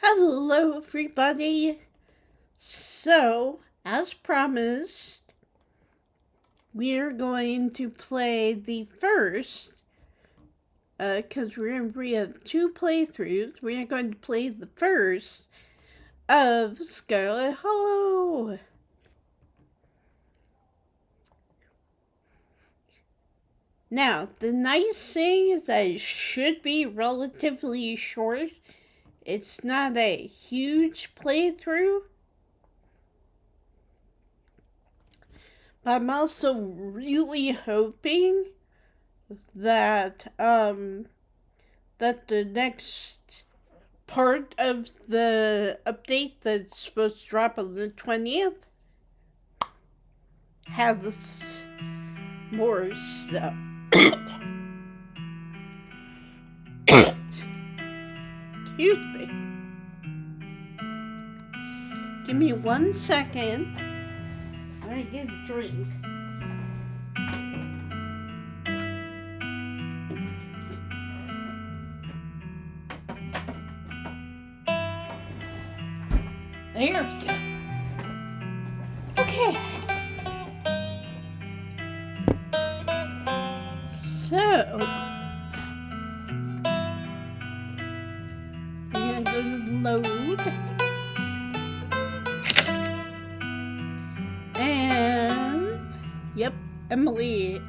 Hello, everybody. So, as promised, we're going to play the first, because we have two playthroughs. We are going to play the first of Scarlet Hollow. Now, the nice thing is that it should be relatively short. It's not a huge playthrough. But I'm also really hoping that that the next part of the update that's supposed to drop on the 20th has more stuff. Excuse me. Give me 1 second. I'm gonna get a drink. There we go. Okay. So, we're gonna go to load. And, yep, Emily.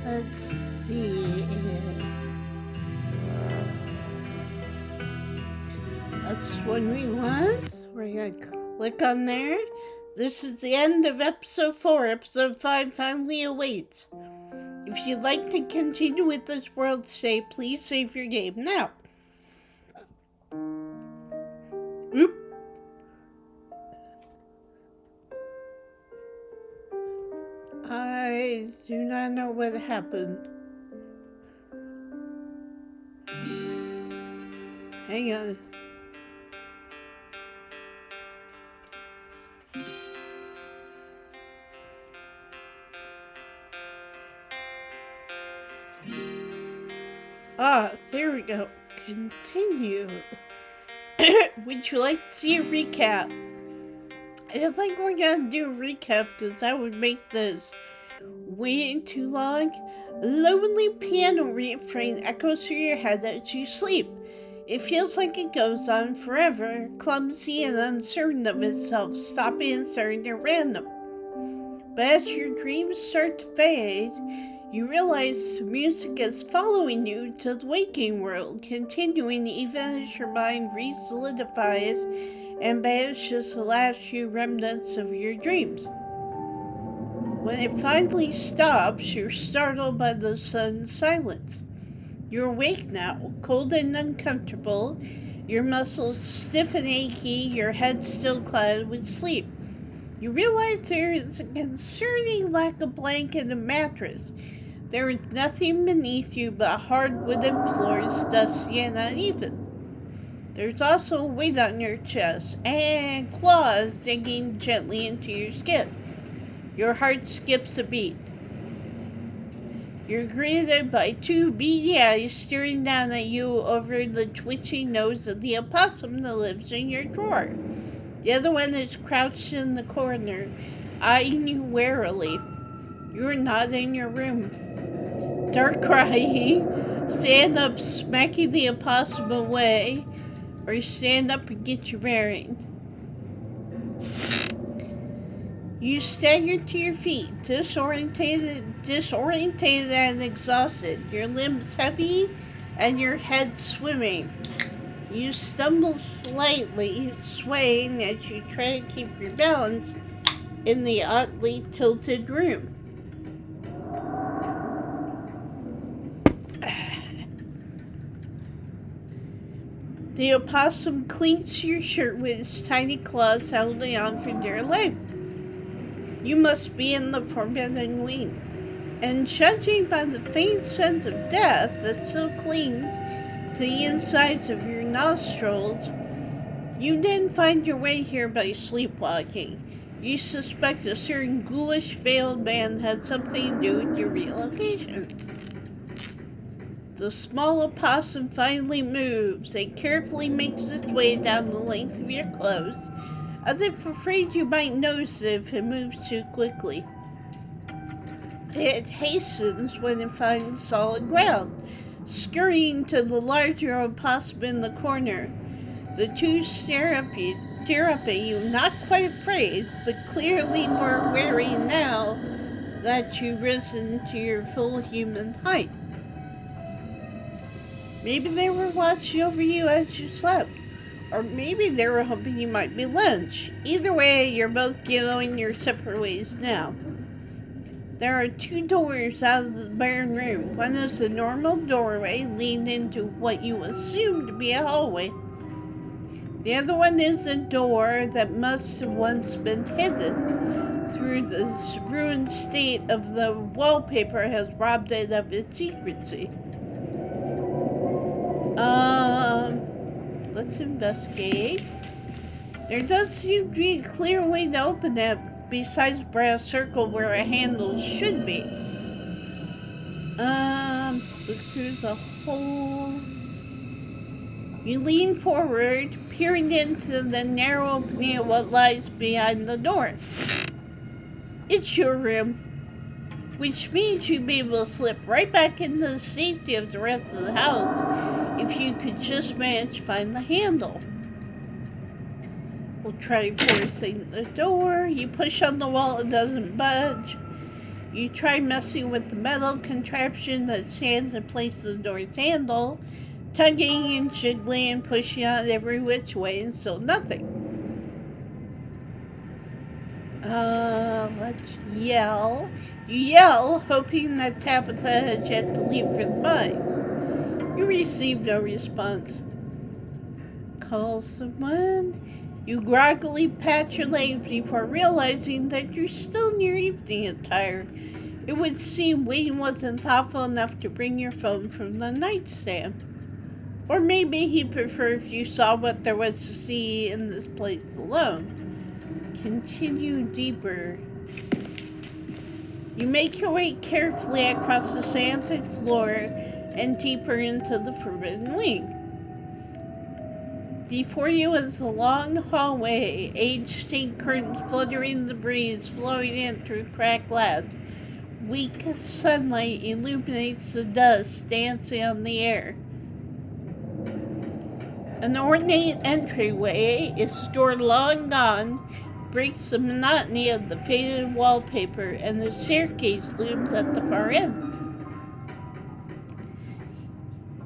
Let's see. That's what we want. We're gonna click on there. This is the end of episode 4. Episode 5 finally awaits. If you'd like to continue with this world today, please save your game now. Oop. I do not know what happened. Hang on. There we go. Continue. Would you like to see a recap? I don't think we're gonna do a recap because that would make this way too long. A lonely piano refrain echoes through your head as you sleep. It feels like it goes on forever, clumsy and uncertain of itself, stopping and starting at random. But as your dreams start to fade, you realize the music is following you to the waking world, continuing even as your mind re-solidifies and banishes the last few remnants of your dreams. When it finally stops, you're startled by the sudden silence. You're awake now, cold and uncomfortable, your muscles stiff and achy, your head still clouded with sleep. You realize there is a concerning lack of blanket and mattress. There is nothing beneath you but hard wooden floors, dusty and uneven. There's also a weight on your chest and claws digging gently into your skin. Your heart skips a beat. You're greeted by two beady eyes staring down at you over the twitching nose of the opossum that lives in your drawer. The other one is crouched in the corner, eyeing you warily. You're not in your room. Start crying, stand up smacking the opossum away, or stand up and get your bearings. You stagger to your feet, disorientated and exhausted, your limbs heavy and your head swimming. You stumble slightly, swaying as you try to keep your balance in the oddly tilted room. The opossum clings to your shirt with its tiny claws holding on for dear life. You must be in the forbidden wing, and judging by the faint scent of death that still clings to the insides of your nostrils, you didn't find your way here by sleepwalking. You suspect a certain ghoulish veiled man had something to do with your relocation. The small opossum finally moves. It carefully makes its way down the length of your clothes, as if afraid you might notice it if it moves too quickly. It hastens when it finds solid ground, scurrying to the larger opossum in the corner. The two stare at you, not quite afraid, but clearly more wary now that you've risen to your full human height. Maybe they were watching over you as you slept, or maybe they were hoping you might be lunch. Either way, you're both going your separate ways now. There are two doors out of the barren room. One is a normal doorway leading into what you assume to be a hallway. The other one is a door that must have once been hidden. Through the ruined state of the wallpaper has robbed it of its secrecy. Let's investigate. There does seem to be a clear way to open that, besides the brass circle where a handle should be. Look through the hole. You lean forward, peering into the narrow opening of what lies behind the door. It's your room, which means you'd be able to slip right back into the safety of the rest of the house if you could just manage to find the handle. We'll try forcing the door. You push on the wall, it doesn't budge. You try messing with the metal contraption that stands in place of the door's handle, tugging and jiggling and pushing on every which way, and still nothing. Let's yell. You yell, hoping that Tabitha has yet to leave for the mines. You receive no response. Call someone. You groggily pat your legs before realizing that you're still in your evening attire. It would seem Wayne wasn't thoughtful enough to bring your phone from the nightstand. Or maybe he'd prefer if you saw what there was to see in this place alone. Continue deeper. You make your way carefully across the sanded floor and deeper into the forbidden wing. Before you is a long hallway, age-stained curtains fluttering in the breeze, flowing in through cracked glass. Weak sunlight illuminates the dust dancing on the air. An ornate entryway, its door long gone, breaks the monotony of the faded wallpaper, and the staircase looms at the far end.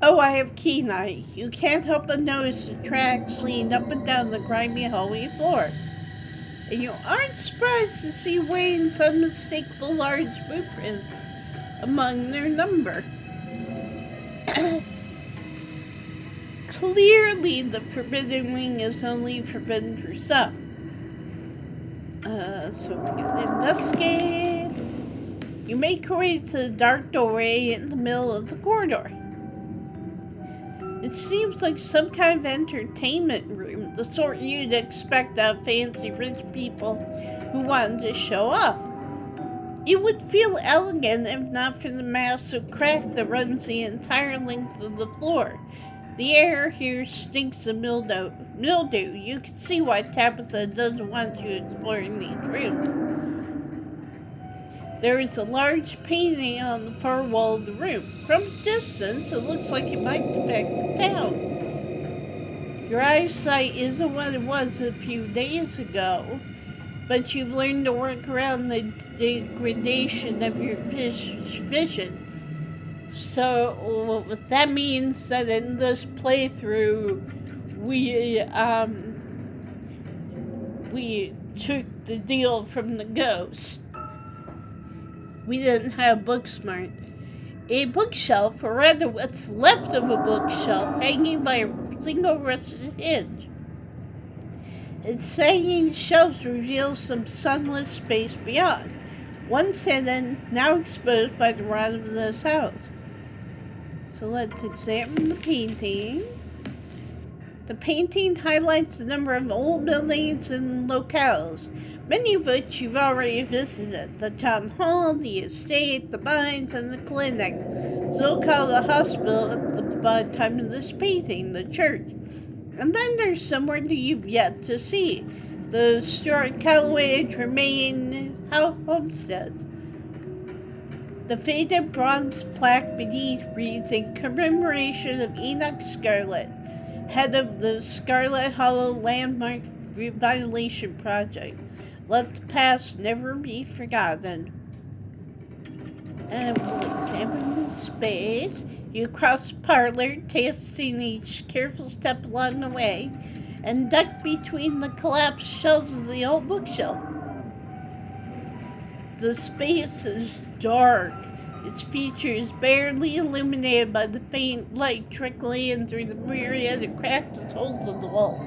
Oh, I have keen eye. You can't help but notice the tracks leading up and down the grimy hallway floor. And you aren't surprised to see Wayne's unmistakable large footprints among their number. Clearly, the forbidden wing is only forbidden for some. So we're gonna investigate. You make your way to the dark doorway in the middle of the corridor. It seems like some kind of entertainment room, the sort you'd expect out of fancy rich people who wanted to show off. It would feel elegant if not for the massive crack that runs the entire length of the floor. The air here stinks of mildew. You can see why Tabitha doesn't want you exploring these rooms. There is a large painting on the far wall of the room. From a distance, it looks like it might depict the town. Your eyesight isn't what it was a few days ago, but you've learned to work around the degradation of your vision. So that means that in this playthrough, we took the deal from the ghost. We didn't have Booksmart. A bookshelf, or rather what's left of a bookshelf, hanging by a single rusted hinge. Its sagging shelves reveal some sunless space beyond, once hidden, now exposed by the rot of this house. So let's examine the painting. The painting highlights the number of old buildings and locales, many of which you've already visited: the town hall, the estate, the mines, and the clinic. So called the hospital by the time of this painting, the church. And then there's somewhere that you've yet to see: the historic Callaway Tremaine homestead. The faded bronze plaque beneath reads, "In commemoration of Enoch Scarlet, head of the Scarlet Hollow Landmark Revitalization Project. Let the past never be forgotten." And we'll examine the space. You cross the parlor, tasting each careful step along the way, and duck between the collapsed shelves of the old bookshelf. The space is dark, its features barely illuminated by the faint light trickling in through the myriad of cracks and holes in the wall.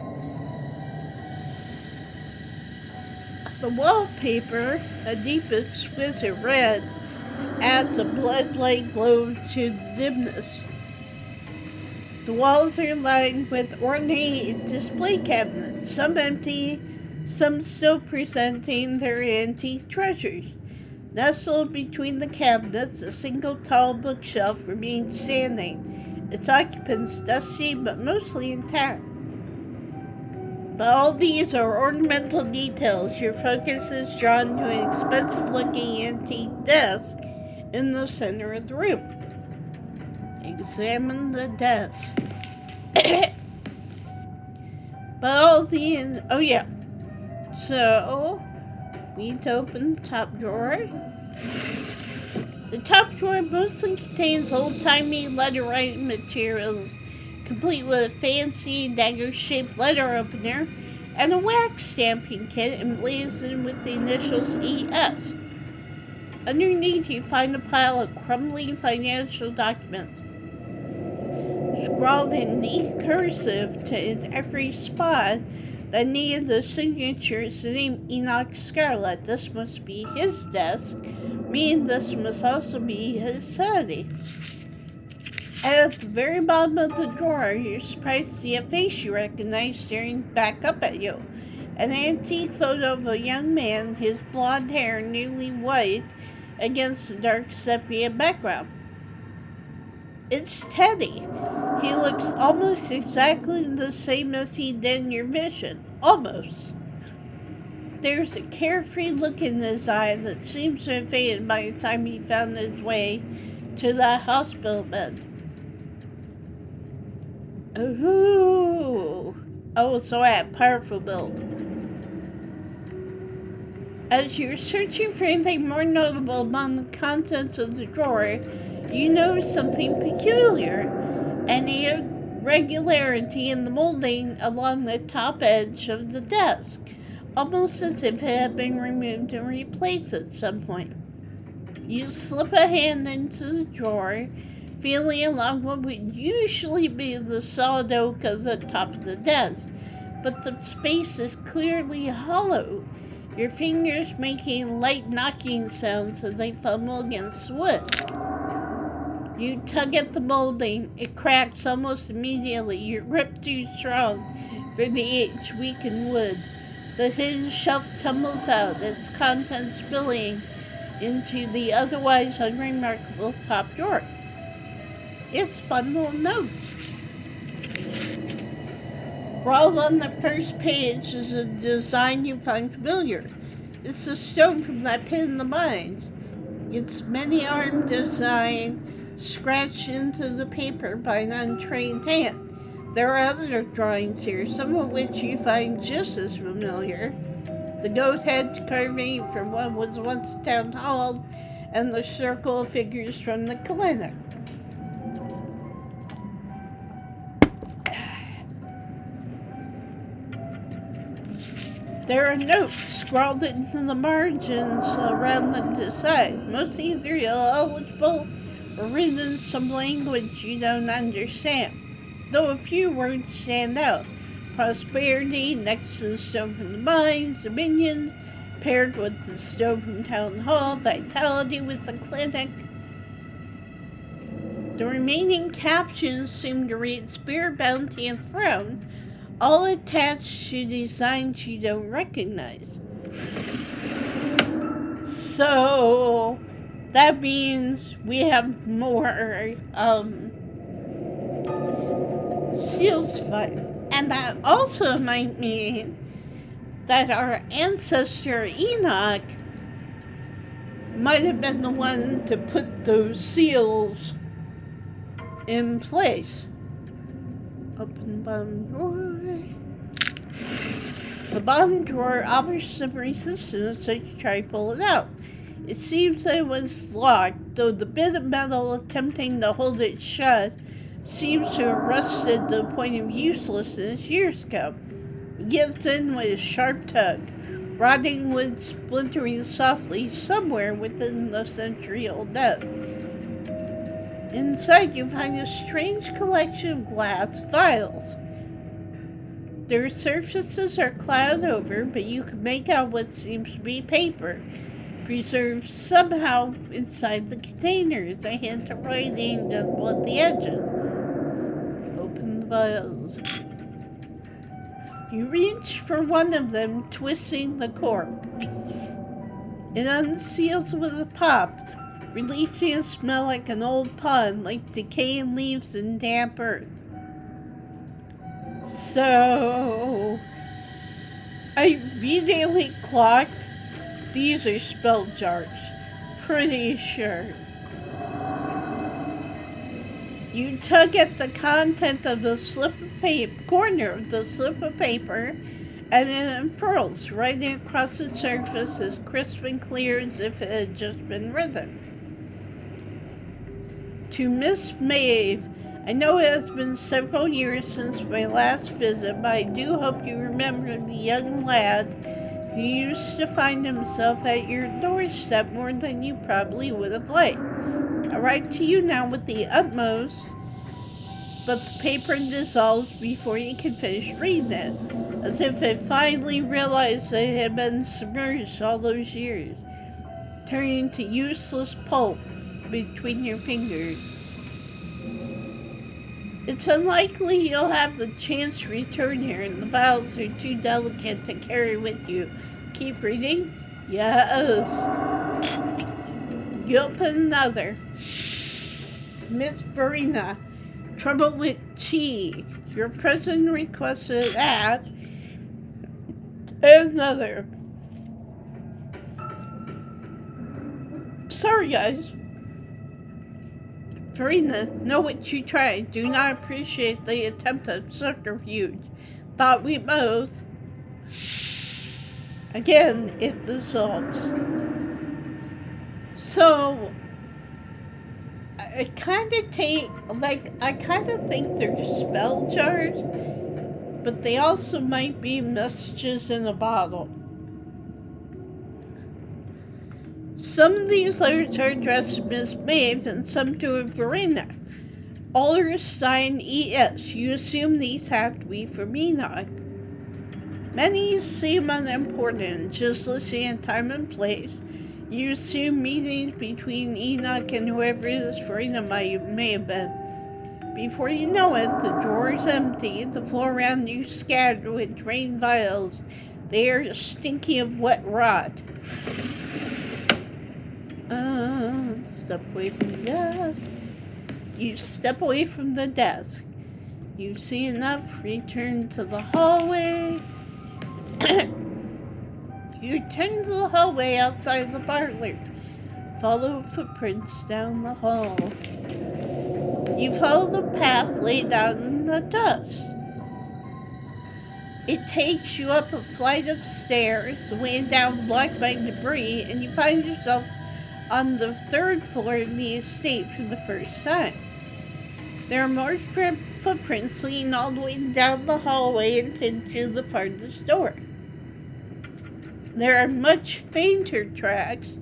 The wallpaper, a deep exquisite red, adds a blood-like glow to the dimness. The walls are lined with ornate display cabinets, some empty, some still presenting their antique treasures. Nestled between the cabinets, a single tall bookshelf remains standing, its occupants dusty but mostly intact. But all these are ornamental details. Your focus is drawn to an expensive-looking antique desk in the center of the room. Examine the desk. So, we need to open the top drawer. The top drawer mostly contains old-timey letter-writing materials, complete with a fancy dagger-shaped letter opener and a wax stamping kit emblazoned with the initials ES. Underneath, you find a pile of crumbling financial documents, scrawled in neat cursive in every spot that needed the signature is the name Enoch Scarlet. This must be his desk, meaning this must also be his study. At the very bottom of the drawer, you're surprised to see a face you recognize staring back up at you. An antique photo of a young man, his blonde hair nearly white against the dark sepia background. It's Teddy. He looks almost exactly the same as he did in your vision. Almost. There's a carefree look in his eye that seems to have faded by the time he found his way to that hospital bed. Ooh. Oh, so I had powerful build. As you're searching for anything more notable among the contents of the drawer, you notice something peculiar: an irregularity in the molding along the top edge of the desk, almost as if it had been removed and replaced at some point. You slip a hand into the drawer, feeling along what would usually be the solid oak of the top of the desk, but the space is clearly hollow, your fingers making light knocking sounds as they fumble against the wood. You tug at the molding. It cracks almost immediately, your grip too strong for the age-weakened wood. The hidden shelf tumbles out, its contents spilling into the otherwise unremarkable top drawer. It's a bundle of notes. Scrawled on the first page is a design you find familiar. It's the stone from that pit in the mines. Its many-armed design scratched into the paper by an untrained hand. There are other drawings here, some of which you find just as familiar. The goat head carving from what was once a town hall, and the circle of figures from the clinic. There are notes scrawled into the margins around the design, most either illegible or written in some language you don't understand, though a few words stand out. Prosperity next to the stone from the mines, dominion paired with the stone from town hall, vitality with the clinic. The remaining captions seem to read spirit, bounty, and throne, all attached to designs you don't recognize. So that means we have more seals to find. And that also might mean that our ancestor Enoch might have been the one to put those seals in place. Open bottom drawer. The bottom drawer offers some resistance, so you try to pull it out. It seems that it was locked, though the bit of metal attempting to hold it shut seems to have rusted to the point of uselessness years ago. It gives in with a sharp tug, rotting wood splintering softly somewhere within the century-old nut. Inside you find a strange collection of glass vials. Their surfaces are clouded over, but you can make out what seems to be paper, preserved somehow inside the containers. A hint of writing just at the edges. Open the vials. You reach for one of them, twisting the cork. It unseals with a pop, releasing a smell like an old pond, like decaying leaves and damp earth. So, I immediately clocked, these are spell jars. Pretty sure. You tug at the content of the corner of the slip of paper, and it unfurls, writing across the surface as crisp and clear as if it had just been written. To Miss Maeve, I know it has been several years since my last visit, but I do hope you remember the young lad who used to find himself at your doorstep more than you probably would have liked. I write to you now with the utmost, but the paper dissolves before you can finish reading it, as if it finally realized that it had been submerged all those years, turning to useless pulp between your fingers. It's unlikely you'll have the chance to return here, and the vials are too delicate to carry with you. Keep reading? Yes. You open another. Miss Verena, trouble with tea. Your president requested that. Another. Sorry, guys. Verena, know what you tried. Do not appreciate the attempt at subterfuge. Thought we both. Again, it dissolves. So, I kind of think they're spell jars, but they also might be messages in a bottle. Some of these letters are addressed to Miss Maeve and some to Verena. All are signed E.S. You assume these have to be from Enoch. Many seem unimportant, just listing in time and place. You assume meetings between Enoch and whoever this Verena may have been. Before you know it, the drawer is empty, the floor around you scattered with drained vials. They are stinky of wet rot. Step away from the desk. You step away from the desk. You see enough, return to the hallway. You turn to the hallway outside the parlor. Follow footprints down the hall. You follow the path laid out in the dust. It takes you up a flight of stairs, weighing down blocked by debris, and you find yourself on the third floor of the estate for the first time. There are more footprints leading all the way down the hallway and into the farthest door. There are much fainter tracks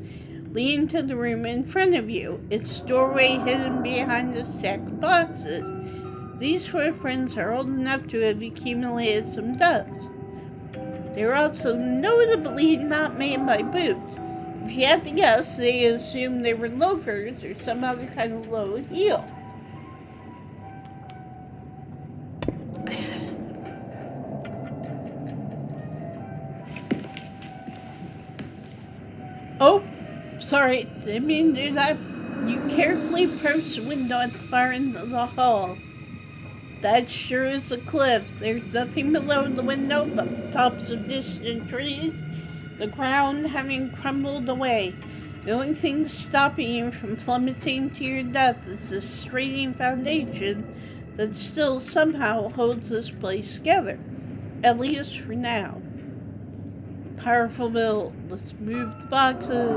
leading to the room in front of you, its doorway hidden behind a stack of boxes. These footprints are old enough to have accumulated some dust. They are also notably not made by boots. If you had to guess, they assumed they were loafers or some other kind of low heel. Sorry, didn't mean to do that. You carefully approach the window at the far end of the hall. That sure is a cliff. There's nothing below the window but tops of distant trees, the ground having crumbled away. The only thing stopping you from plummeting to your death is the straining foundation that still somehow holds this place together, at least for now. Powerful build. Let's move the boxes.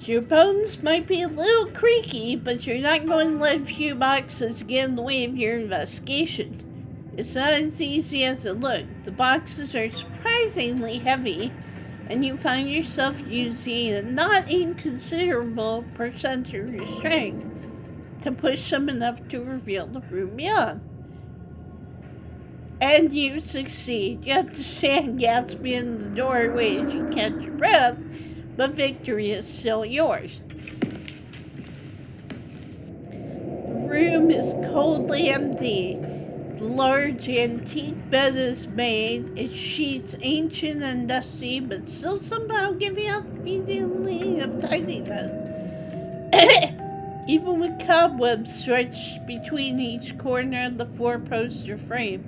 Your bones might be a little creaky, but you're not going to let a few boxes get in the way of your investigation. It's not as easy as it looks. The boxes are surprisingly heavy, and you find yourself using a not inconsiderable percent of your strength to push them enough to reveal the room beyond. And you succeed. You have to stand gasping in the doorway as you catch your breath, but victory is still yours. The room is coldly empty. The large antique bed is made, its sheets ancient and dusty, but still somehow giving off the feeling of tidiness. Even with cobwebs stretched between each corner of the four-poster frame.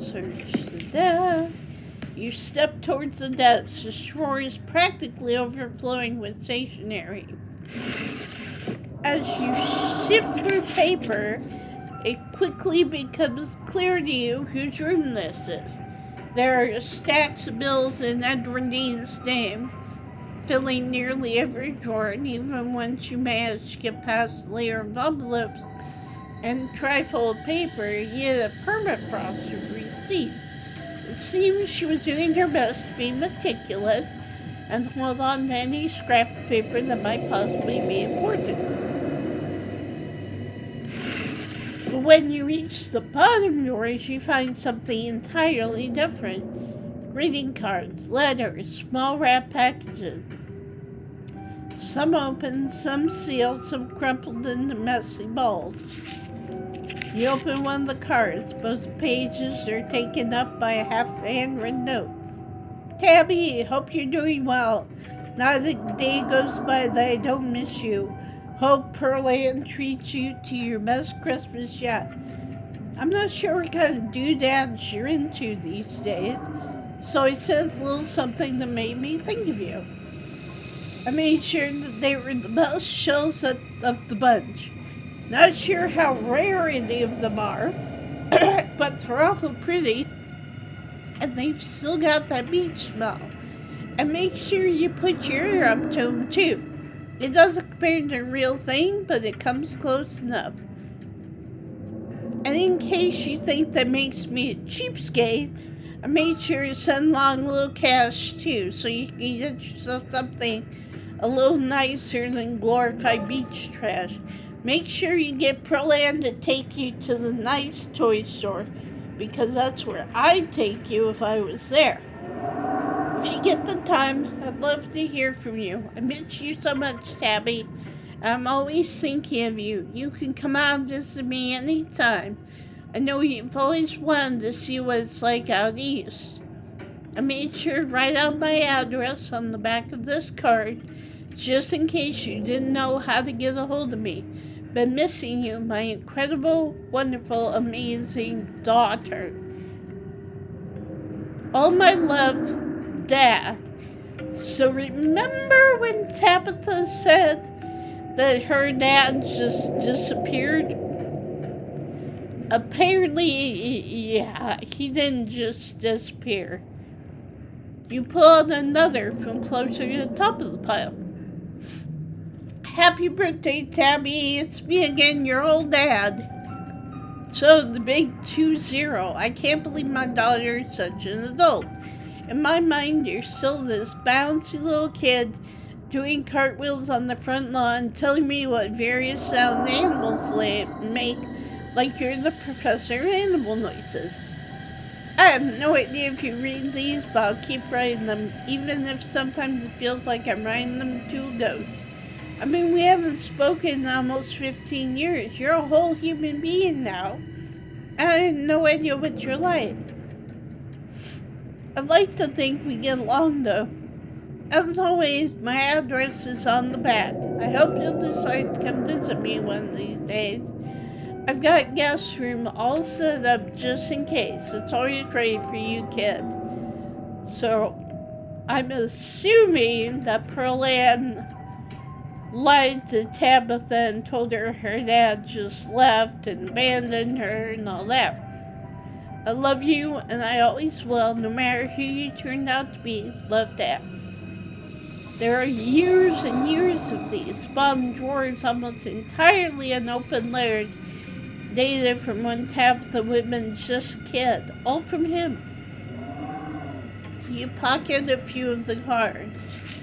Search the desk. You step towards the desk. The drawer is practically overflowing with stationery. As you sift through paper, it quickly becomes clear to you whose room this is. There are stacks of bills in Edward Dean's name, filling nearly every drawer, and even once you manage to get past the layer of envelopes and trifold paper, you get a permafrost of receipts. It seems she was doing her best to be meticulous and hold on to any scrap of paper that might possibly be important. But when you reach the bottom drawers, you find something entirely different. Greeting cards, letters, small wrapped packages. Some open, some sealed, some crumpled into messy balls. You open one of the cards. Both pages are taken up by a half-handwritten note. Tabby, hope you're doing well. Not a day goes by that I don't miss you. Hope Pearland treats you to your best Christmas yet. I'm not sure what kind of doodads you're into these days, so I sent a little something that made me think of you. I made sure that they were the best shells of the bunch. Not sure how rare any of them are, but they're awful pretty, and they've still got that beach smell. And make sure you put your ear up to them, too. It doesn't compare to the real thing, but it comes close enough. And in case you think that makes me a cheapskate, I made sure to send along a little cash, too, so you can get yourself something a little nicer than glorified beach trash. Make sure you get Pearland to take you to the nice toy store, because that's where I'd take you if I was there. If you get the time, I'd love to hear from you. I miss you so much, Tabby. I'm always thinking of you. You can come out and visit me anytime. I know you've always wanted to see what it's like out east. I made sure to write out my address on the back of this card, just in case you didn't know how to get a hold of me. Been missing you, my incredible, wonderful, amazing daughter. All my love, Dad. So remember when Tabitha said that her dad just disappeared? Apparently, yeah, he didn't just disappear. You pull out another from closer to the top of the pile. Happy birthday, Tabby. It's me again, your old dad. So, the big 2-0. I can't believe my daughter is such an adult. In my mind, you're still this bouncy little kid doing cartwheels on the front lawn, telling me what various sound animals make, like you're the professor of animal noises. I have no idea if you read these, but I'll keep writing them, even if sometimes it feels like I'm writing them to a ghost. I mean, we haven't spoken in almost 15 years. You're a whole human being now. And I have no idea what you're like. I'd like to think we get along though. As always, my address is on the back. I hope you'll decide to come visit me one of these days. I've got a guest room all set up just in case. It's always ready for you, kid. So, I'm assuming that Pearl Ann lied to Tabitha and told her her dad just left and abandoned her and all that. I love you, and I always will, no matter who you turned out to be. Love, Dad. There are years and years of these. Bottom drawers almost entirely unopened letters dated from when Tabitha Whitman's just a kid. All from him. You pocket a few of the cards.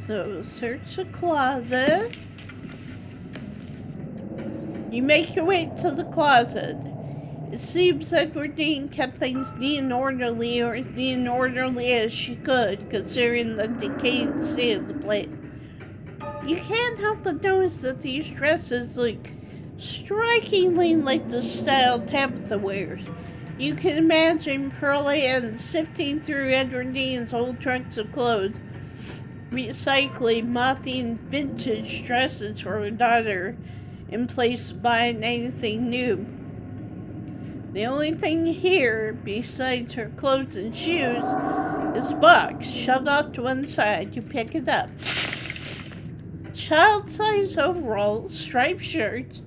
So search the closet. You make your way to the closet. It seems Edward Dean kept things neat and orderly, or as neat and orderly as she could, considering the decayed state of the place. You can't help but notice that these dresses look strikingly like the style Tabitha wears. You can imagine Pearl Ann sifting through Edward Dean's old trunks of clothes, recycling mothing vintage dresses for her daughter in place of buying anything new. The only thing here, besides her clothes and shoes, is a box shoved off to one side. You pick it up. Child-size overalls, striped shirts,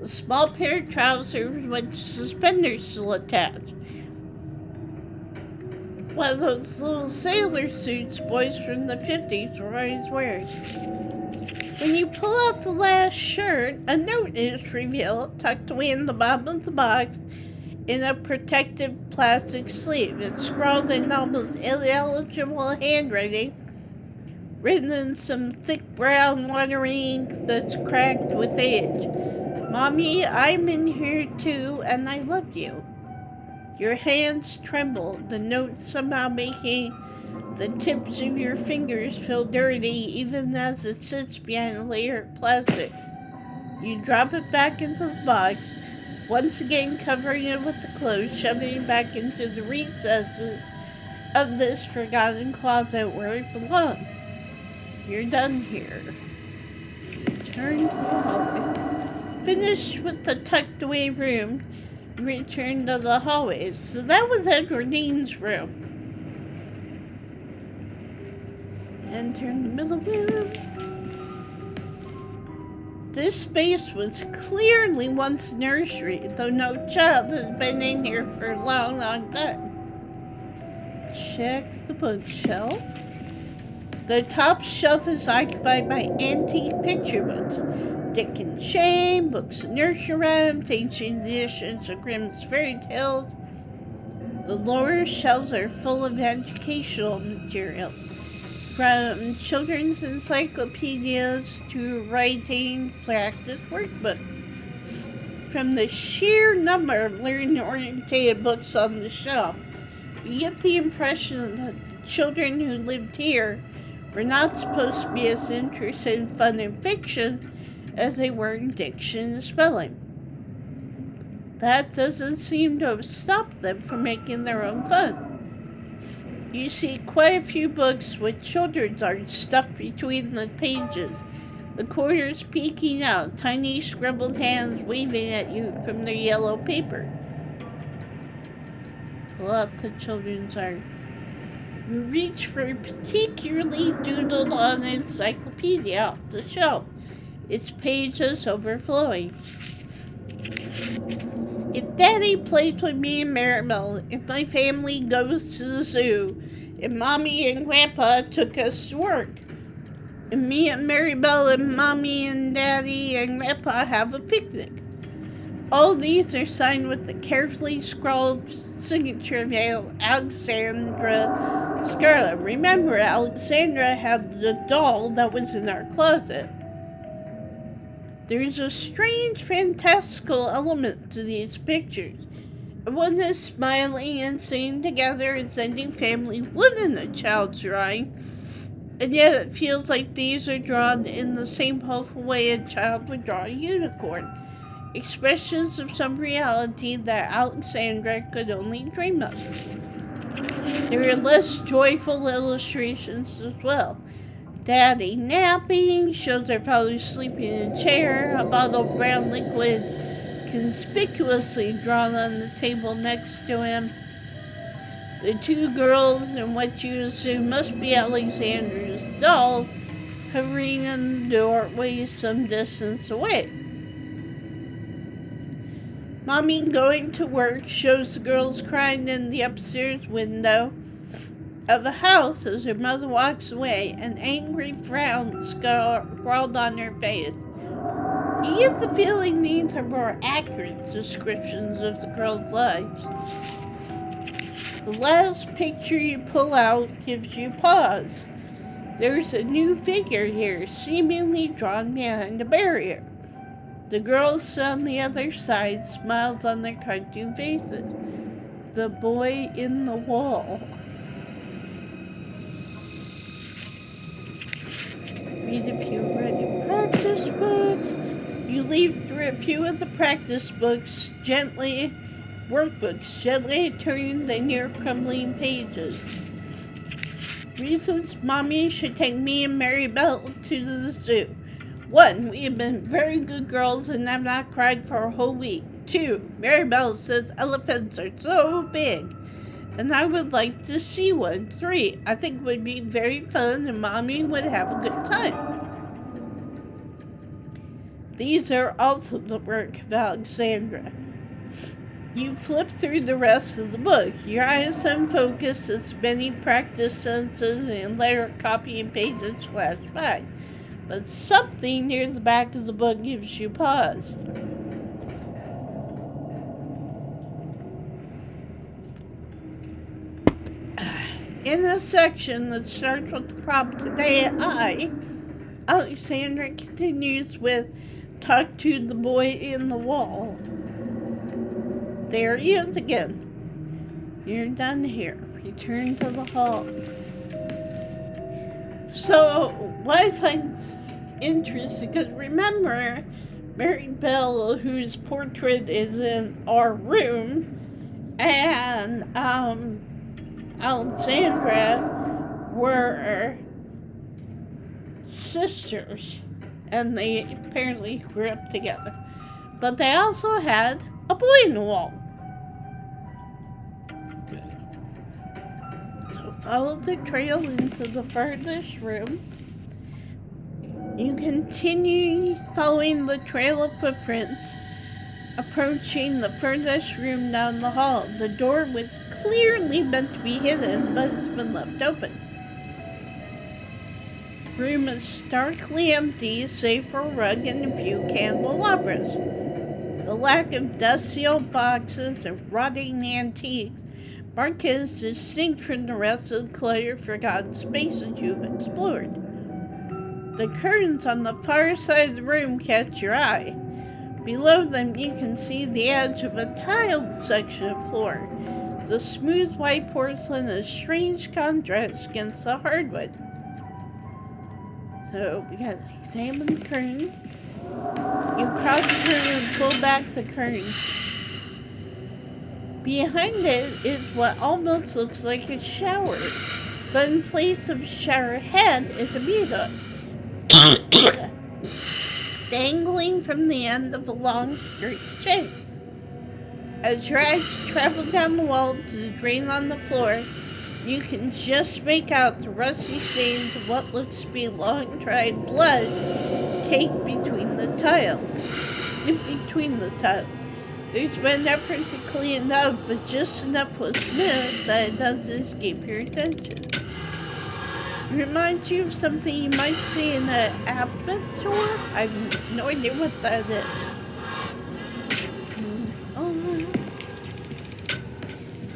a small pair of trousers with suspenders still attached. One of those little sailor suits boys from the 50s were always wearing. When you pull out the last shirt, a note is revealed, tucked away in the bottom of the box in a protective plastic sleeve. It's scrawled in almost illegible handwriting, written in some thick brown watery ink that's cracked with age. Mommy, I'm in here too, and I love you. Your hands tremble, the note somehow making the tips of your fingers feel dirty even as it sits behind a layer of plastic. You drop it back into the box, once again covering it with the clothes, shoving it back into the recesses of this forgotten closet where it belongs. You're done here. Return to the hallway. Finished with the tucked away room, return to the hallways. So that was Edward Dean's room. Enter the middle room. This space was clearly once a nursery, though no child has been in here for a long, long time. Check the bookshelf. The top shelf is occupied by antique picture books. Dick and Jane, books of nursery rhymes, ancient editions of Grimm's fairy tales. The lower shelves are full of educational material, from children's encyclopedias to writing practice workbooks. From the sheer number of learning-oriented books on the shelf, you get the impression that children who lived here were not supposed to be as interested in fun and fiction as they were in diction and spelling. That doesn't seem to have stopped them from making their own fun. You see quite a few books with children's art stuffed between the pages, the corners peeking out, tiny scribbled hands waving at you from their yellow paper. Pull out the children's art. You reach for a particularly doodled on encyclopedia off the shelf, its pages overflowing. If Daddy plays with me and Maribel, if my family goes to the zoo, if Mommy and Grandpa took us to work, if me and Maribel and Mommy and Daddy and Grandpa have a picnic. All these are signed with the carefully scrawled signature of Alexandra Scarlet. Remember, Alexandra had the doll that was in our closet. There's a strange, fantastical element to these pictures. Everyone is smiling and singing together as any family would in a child's drawing, and yet it feels like these are drawn in the same hopeful way a child would draw a unicorn. Expressions of some reality that Alexandra could only dream of. There are less joyful illustrations as well. Daddy napping, shows their father sleeping in a chair, a bottle of brown liquid conspicuously drawn on the table next to him. The two girls in what you assume must be Alexandra's doll, hovering in the doorway some distance away. Mommy going to work shows the girls crying in the upstairs window of the house as her mother walks away, an angry frown scrawled on her face. You get the feeling these are more accurate descriptions of the girls' lives. The last picture you pull out gives you pause. There's a new figure here, seemingly drawn behind a barrier. The girls on the other side, smiles on their cartoon faces. The boy in the wall. Read a few writing practice books. You leaf through a few of the practice books, workbooks, gently turning the near crumbling pages. Reasons Mommy should take me and Mary Belle to the zoo. 1. We have been very good girls and have not cried for a whole week. 2. Mary Belle says elephants are so big, and I would like to see one. 3. I think it would be very fun and Mommy would have a good time. These are also the work of Alexandra. You flip through the rest of the book. Your eyes unfocus as many practice sentences and letter copying pages flash by. But something near the back of the book gives you pause. In a section that starts with the prompt "Today Alexandra continues with "Talk to the boy in the wall." There he is again. You're done here. Return to the hall. So, what I find interesting, because remember, Mary Belle, whose portrait is in our room, and Alexandra were sisters, and they apparently grew up together. But they also had a boy in the wall. So follow the trail into the furthest room. You continue following the trail of footprints, approaching the furthest room down the hall. The door was clearly meant to be hidden, but has been left open. The room is starkly empty, save for a rug and a few candelabras. The lack of dusty old boxes and rotting antiques mark it as distinct from the rest of the cluttered, forgotten spaces you've explored. The curtains on the far side of the room catch your eye. Below them you can see the edge of a tiled section of floor. The smooth white porcelain is a strange contrast against the hardwood. So we gotta examine the curtain. You cross the curtain and pull back the curtain. Behind it is what almost looks like a shower, but in place of a shower head is a mirror. Dangling from the end of a long straight chain. As your eyes travel down the wall to the drain on the floor, you can just make out the rusty stains of what looks to be long-dried blood caked between the tiles. There's been an effort to clean it up, but just enough was missed that it doesn't escape your attention. It reminds you of something you might see in an abattoir. I have no idea what that is.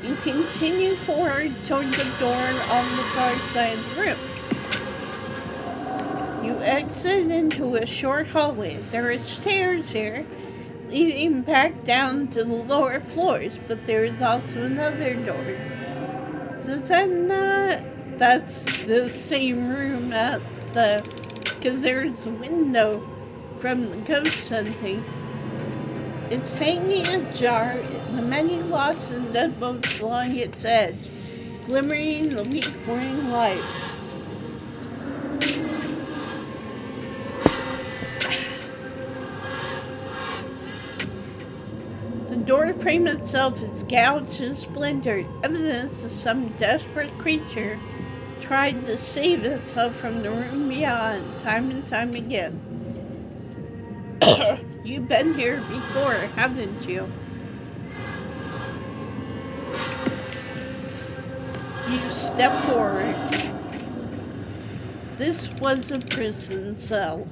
You continue forward toward the door on the far side of the room. You exit into a short hallway. There are stairs here, leading back down to the lower floors, but there is also another door. Does that not... That's the same room because there's a window from the ghost hunting. It's hanging ajar, the many locks and deadbolts along its edge. glimmering in the weak morning light. The door frame itself is gouged and splintered, evidence of some desperate creature tried to save itself from the room beyond, time and time again. You've been here before, haven't you? You step forward. This was a prison cell.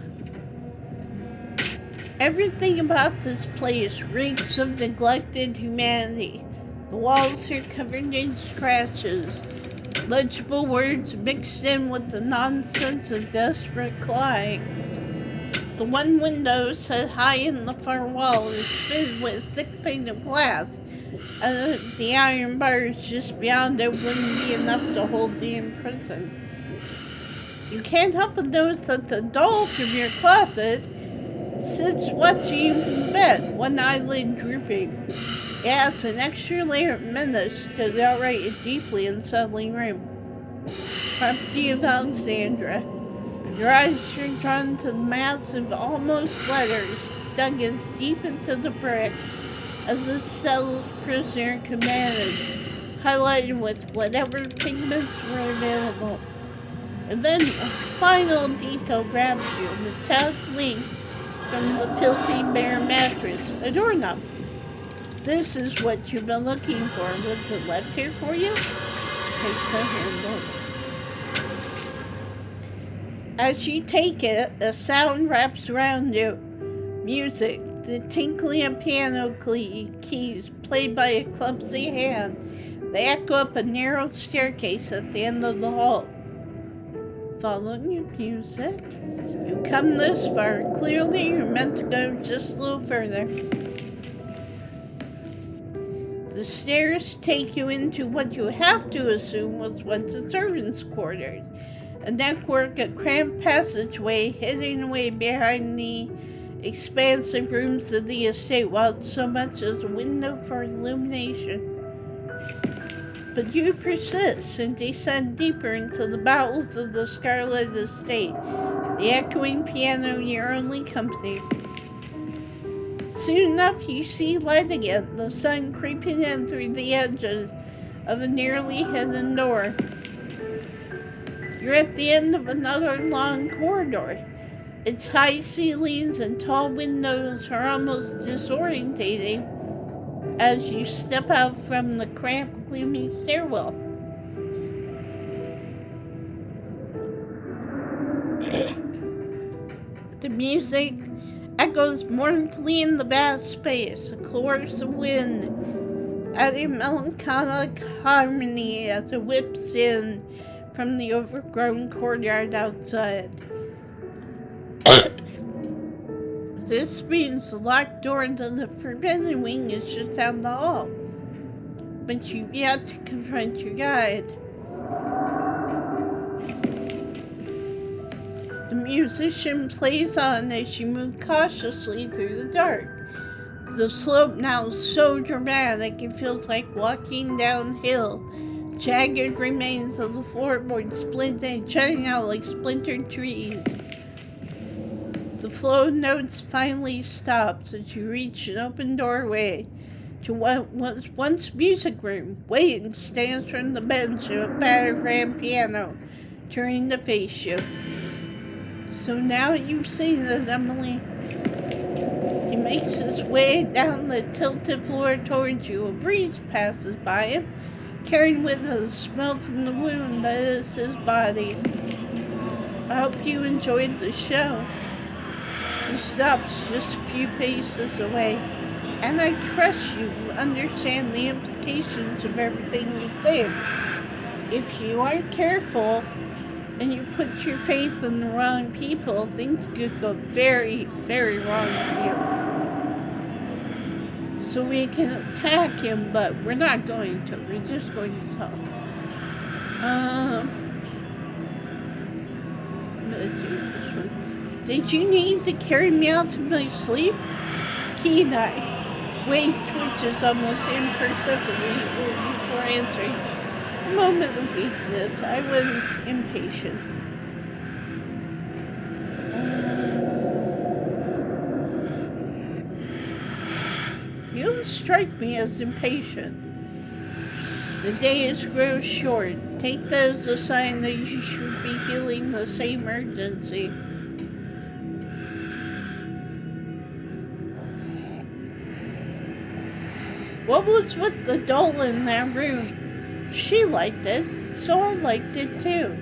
Everything about this place reeks of neglected humanity. The walls are covered in scratches, legible words mixed in with the nonsense of desperate clawing. The one window set high in the far wall is fitted with thick pane of glass, and the iron bars just beyond it wouldn't be enough to hold the imprisoned. You can't help but notice that the doll from your closet sits watching you from the bed, one eyelid drooping. It adds an extra layer of menace to the outright deeply unsettling room. Property of Alexandra. Your eyes are drawn to the massive, almost letters dug as deep into the brick as the cell's prisoner could manage, highlighted with whatever pigments were available. And then a final detail grabs you, a metallic link from the filthy bare mattress, a doorknob. This is what you've been looking for. Was it left here for you? Take the handle. As you take it, a sound wraps around you. Music, the tinkling of piano keys played by a clumsy hand. They echo up a narrow staircase at the end of the hall. Following your music, you come this far. Clearly, you're meant to go just a little further. The stairs take you into what you have to assume was once a servant's quarters. A network, a cramped passageway hidden away behind the expansive rooms of the estate, without so much as a window for illumination. But you persist and descend deeper into the bowels of the Scarlet estate, the echoing piano your only company. Soon enough you see light again, the sun creeping in through the edges of a nearly hidden door. You're at the end of another long corridor. Its high ceilings and tall windows are almost disorientating as you step out from the cramped, gloomy stairwell. The music echoes mournfully in the vast space, a chorus of wind, adding melancholic harmony as it whips in from the overgrown courtyard outside. This means the locked door into the forbidden wing is just down the hall. But you've yet to confront your guide. The musician plays on as you move cautiously through the dark. The slope now is so dramatic it feels like walking downhill. Jagged remains of the floorboard split and jutting out like splintered trees. The flow of notes finally stops as you reach an open doorway to what was once music room. Waiting stands from the bench of a battered grand piano, turning to face you. So now you've seen it, Emily. He makes his way down the tilted floor towards you. A breeze passes by him, carrying with it the smell from the wound that is his body. I hope you enjoyed the show. He stops just a few paces away, and I trust you understand the implications of everything you say. If you aren't careful and you put your faith in the wrong people, things could go very, very wrong for you. So we can attack him, but we're not going to. We're just going to talk. I'm gonna do this one. Did you need to carry me out from my sleep? Key knife. Wade twitches almost imperceptibly before answering. moment of weakness. I was impatient. You don't strike me as impatient. The days grow short. Take that as a sign that you should be feeling the same urgency. What was with the doll in that room? She liked it, so I liked it too.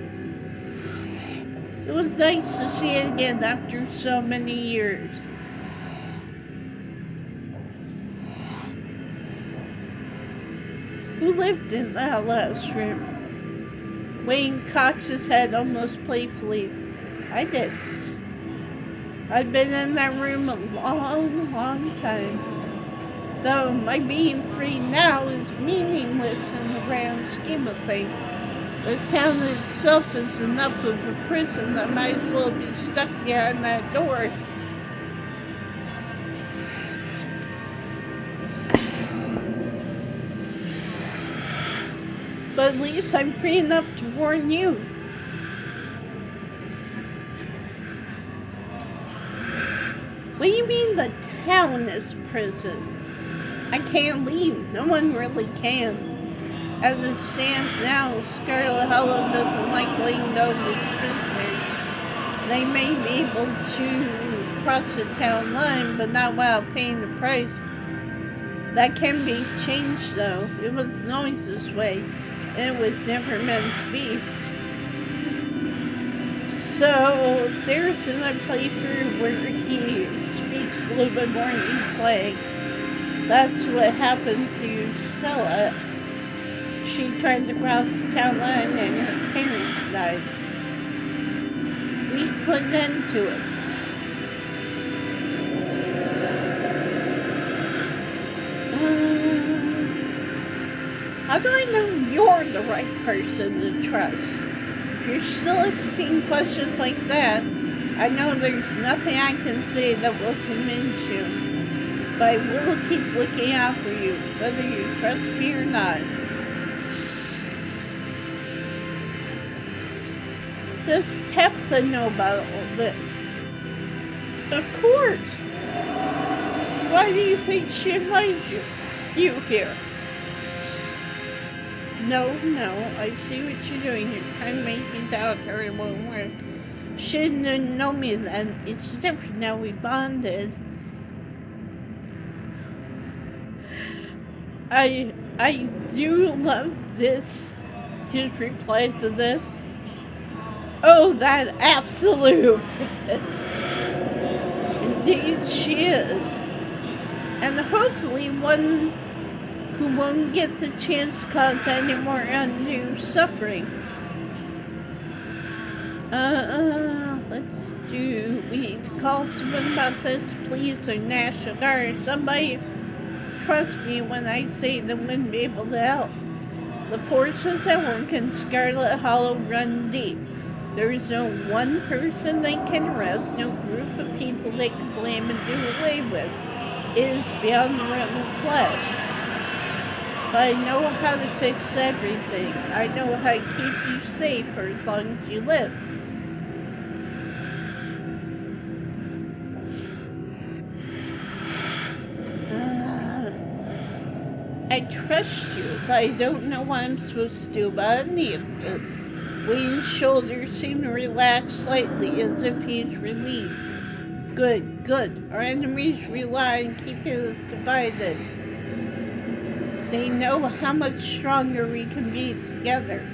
It was nice to see it again after so many years. Who lived in that last room? Wayne cocked his head almost playfully. I did. I've been in that room a long, long time. Though my being free now is meaningless in the grand scheme of things. The town itself is enough of a prison that I might as well be stuck behind that door. But at least I'm free enough to warn you. What do you mean the town is prison? I can't leave. No one really can. As it stands now, Scarlet Hollow doesn't like letting go of its prisoners. They may be able to cross the town line, but not without paying the price. That can be changed, though. It was always this way, and it was never meant to be. So, there's another playthrough where he speaks a little bit more, and he's like, that's what happened to Stella. She tried to cross the town line and her parents died. We put an end to it. How do I know you're the right person to trust? If you're still asking questions like that, I know there's nothing I can say that will convince you. But I will keep looking out for you, whether you trust me or not. Does Tabitha know about all this? Of course. Why do you think she invited you here? No, I see what you're doing. You're trying to make me doubt her. It won't work. She didn't know me then. It's different now. We bonded. I do love this. His reply to this. Oh, that absolute. Indeed she is. And hopefully one who won't get the chance to cause any more undue suffering. We need to call someone about this, please, or National Guard, somebody. Trust me when I say they wouldn't be able to help. The forces that work in Scarlet Hollow run deep. There is no one person they can arrest, no group of people they can blame and do away with. It is beyond the realm of flesh. But I know how to fix everything. I know how to keep you safe for as long as you live. I trust you, but I don't know what I'm supposed to do about any of this. Wayne's shoulders seem to relax slightly, as if he's relieved. Good. Our enemies rely on keeping us divided. They know how much stronger we can be together.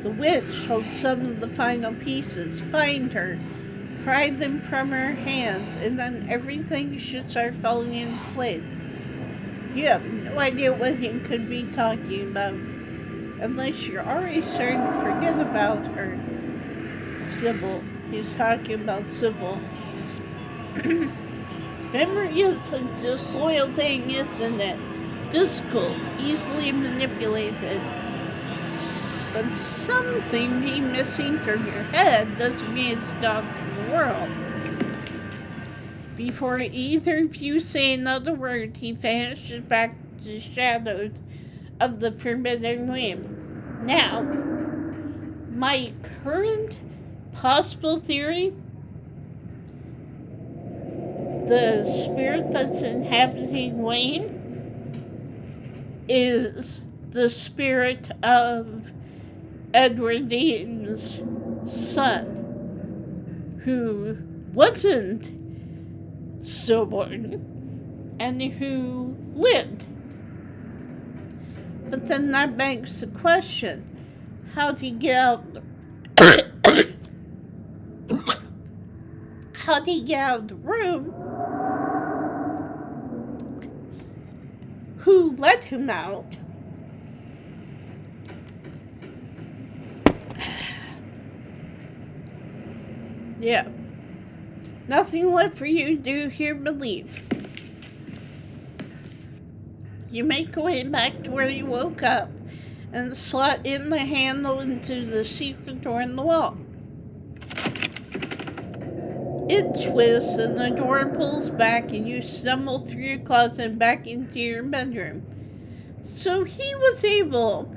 The witch holds some of the final pieces. Find her, pry them from her hands, and then everything should start falling into place. You have no idea what he could be talking about, unless you're already starting to forget about her. Sybil. He's talking about Sybil. Memory is a disloyal thing, isn't it? Physical, easily manipulated. But something being missing from your head doesn't mean it's gone from the world. Before either of you say another word, he vanishes back to the shadows of the forbidden flame. Now, my current possible theory, the spirit that's inhabiting Wayne is the spirit of Edward Dean's son, who wasn't stillborn and who lived. But then that begs the question, how'd he get out how'd he get out of the room? Who let him out? Yeah. Nothing left for you to do here but leave. You make your way back to where you woke up and slot in the handle into the secret door in the wall. It twists and the door pulls back and you stumble through your closet and back into your bedroom. So he was able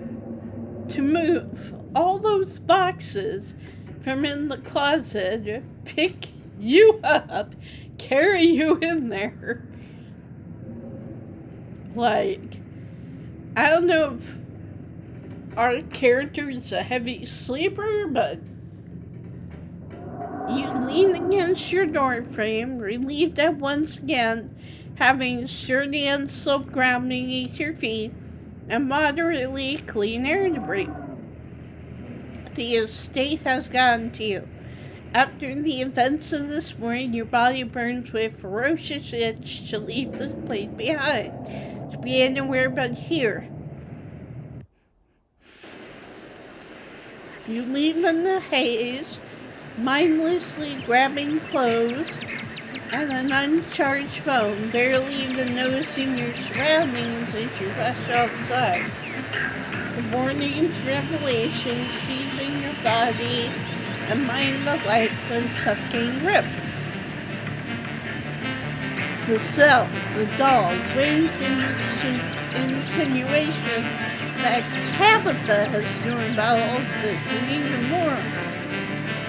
to move all those boxes from in the closet, pick you up, carry you in there. Like, I don't know if our character is a heavy sleeper, but you lean against your door frame, relieved at once again having sturdy and sloped ground beneath your feet and moderately clean air to breathe. The estate has gotten to you. After the events of this morning, your body burns with a ferocious itch to leave this place behind, to be anywhere but here. You leave in the haze, mindlessly grabbing clothes and an uncharged phone, barely even noticing your surroundings as you rush outside. The morning's revelation seizing your body and mind alike with a suffocating grip. The cell, the doll, Wayne's insinuation that Tabitha has known about all of this, and even more,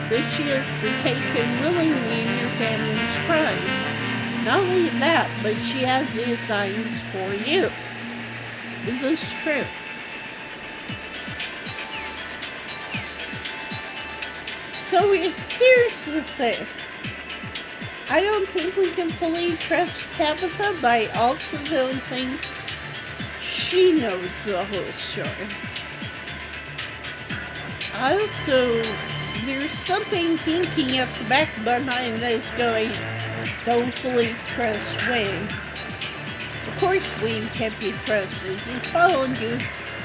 that she has partaken willingly in your family's crime. Not only that, but she has designs for you. Is this true? So here's the thing. I don't think we can fully trust Tabitha, but I also don't think she knows the whole story. Also, there's something hinking at the back of my mind that is going, don't fully trust Wayne. Of course Wayne can't be trusted. He's followed you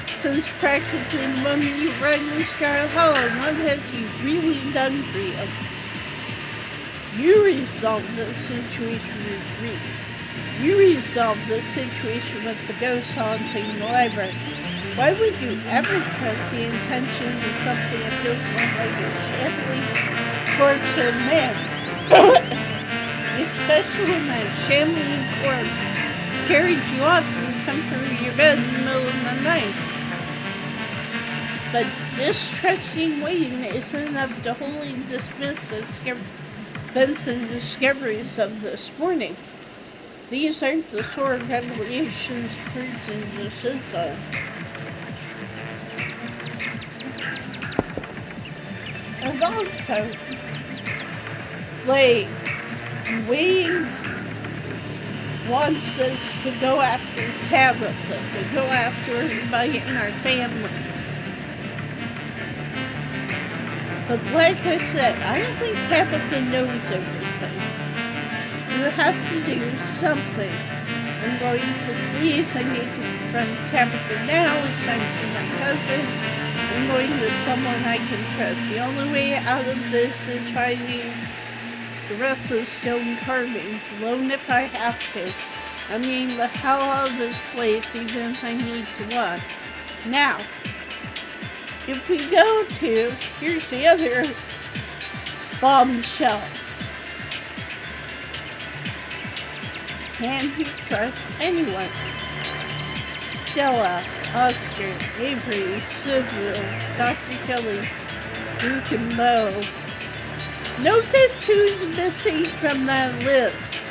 since practically the moment you run the Scarlet Hollow. What has he really done for you? You resolved the situation with Reed. You resolved the situation with the ghost haunting the library. Why would you ever trust the intentions of something that feels more like a shambling corpse than man? Especially when that shambling corpse carried you off and come through your bed in the middle of the night. But distrusting Wayne isn't enough to wholly dismiss Benson's discoveries of this morning. These aren't the sort of revelations a person just sits on. And also, like, Wayne wants us to go after Tabitha, to go after everybody in our family. But like I said, I don't think Tabitha knows everything. You have to do something. I'm going to please, I need to confront Tabitha now. It's time to see my cousin. I'm going to someone I can trust. The only way out of this is finding the rest of the stone carvings, alone if I have to. I mean, the hell out of this place, even if I need to run. Now, if we go to, here's the other bombshell. Can you trust anyone? Stella. Oscar, Avery, Civil, Dr. Kelly, Luke, and Mo. Notice who's missing from that list.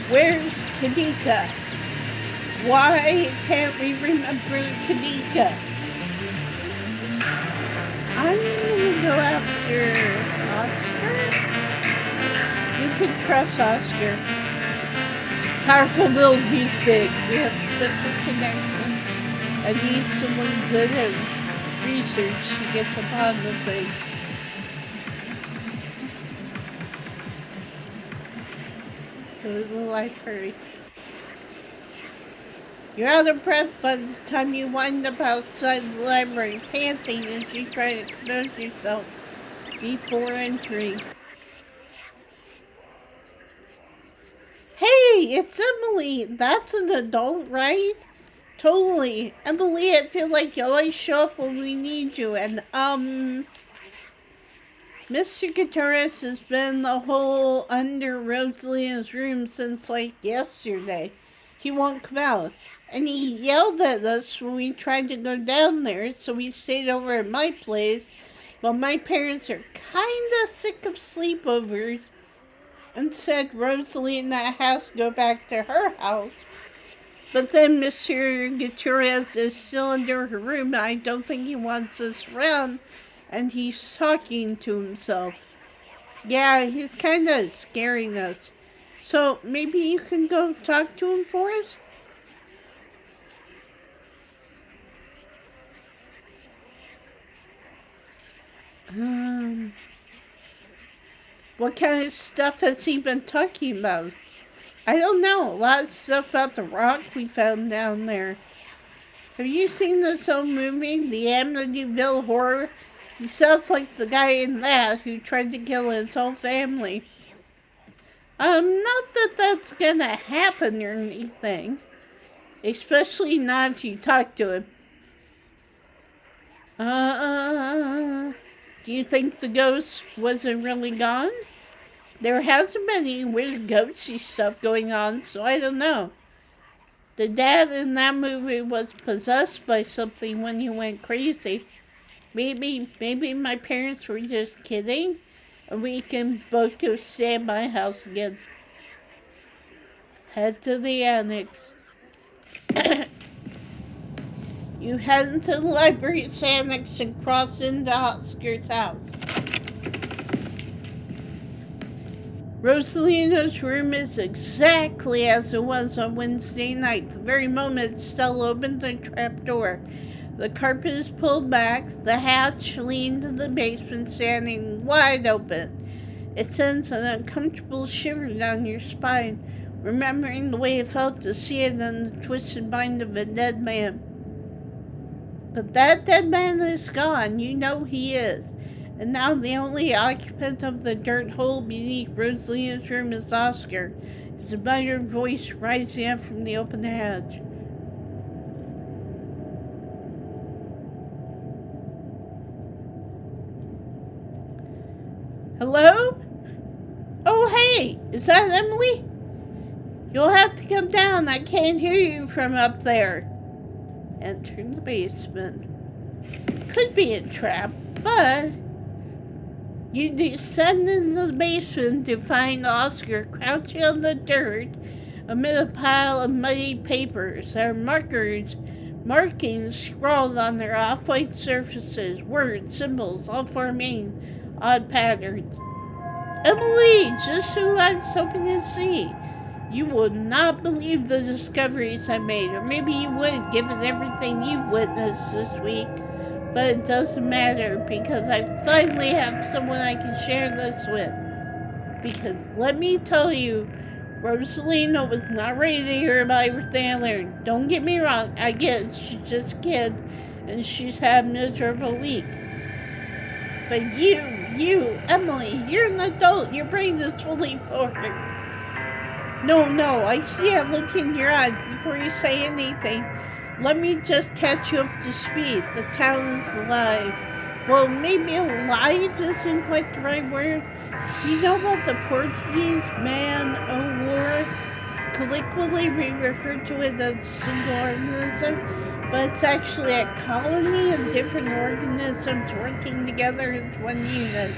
Where's Kanika? Why can't we remember Kanika? I'm gonna go after Oscar. You can trust Oscar. Powerful wills, he's big. We have special connections. I need someone good at research to get the bottom of things. Go to the library. You're out of breath by the time you wind up outside the library, panting as you try to compose yourself before entering. Hey, it's Emily. That's an adult, right? Totally. Emily, I feel like you always show up when we need you. And, Mr. Gutierrez has been in the hole under Rosalina's room since, like, yesterday. He won't come out. And he yelled at us when we tried to go down there, so we stayed over at my place. But my parents are kinda sick of sleepovers and said Rosalina has to go back to her house. But then Mr. Gutierrez is still under her room, and I don't think he wants us around, and he's talking to himself. Yeah, he's kind of scaring us. So maybe you can go talk to him for us? What kind of stuff has he been talking about? I don't know. A lot of stuff about the rock we found down there. Have you seen this old movie, The Amityville Horror? He sounds like the guy in that who tried to kill his whole family. Not that that's gonna happen or anything. Especially not if you talk to him. Do you think the ghost wasn't really gone? There hasn't been any weird ghosty stuff going on, so I don't know. The dad in that movie was possessed by something when he went crazy. Maybe my parents were just kidding, and we can both go stay at my house again. Head to the annex. You head into the library's annex and cross into Oscar's house. Rosalina's room is exactly as it was on Wednesday night. The very moment Stella opened the trapdoor, the carpet is pulled back, the hatch leading to the basement standing wide open. It sends an uncomfortable shiver down your spine, remembering the way it felt to see it in the twisted mind of a dead man. But that dead man is gone. You know he is. And now the only occupant of the dirt hole beneath Rosalina's room is Oscar, his muttered voice rising up from the open hatch. Hello? Oh, hey, is that Emily? You'll have to come down. I can't hear you from up there. Enter the basement. Could be a trap, but you descend into the basement to find Oscar crouching on the dirt amid a pile of muddy papers. There are markings scrawled on their off-white surfaces, words, symbols, all forming odd patterns. Emily, just who I was hoping to see. You would not believe the discoveries I made, or maybe you would, given everything you've witnessed this week. But it doesn't matter, because I finally have someone I can share this with. Because let me tell you, Rosalina was not ready to hear about everything I learned. Don't get me wrong, I get it, she's just a kid, and she's had a miserable week. But you, Emily, you're an adult, your brain is fully formed. No, I see a look in your eyes before you say anything. Let me just catch you up to speed. The town is alive. Well, maybe alive isn't quite the right word. Do you know about the Portuguese man o' war? Colloquially, we refer to it as a single organism, but it's actually a colony of different organisms working together as one unit.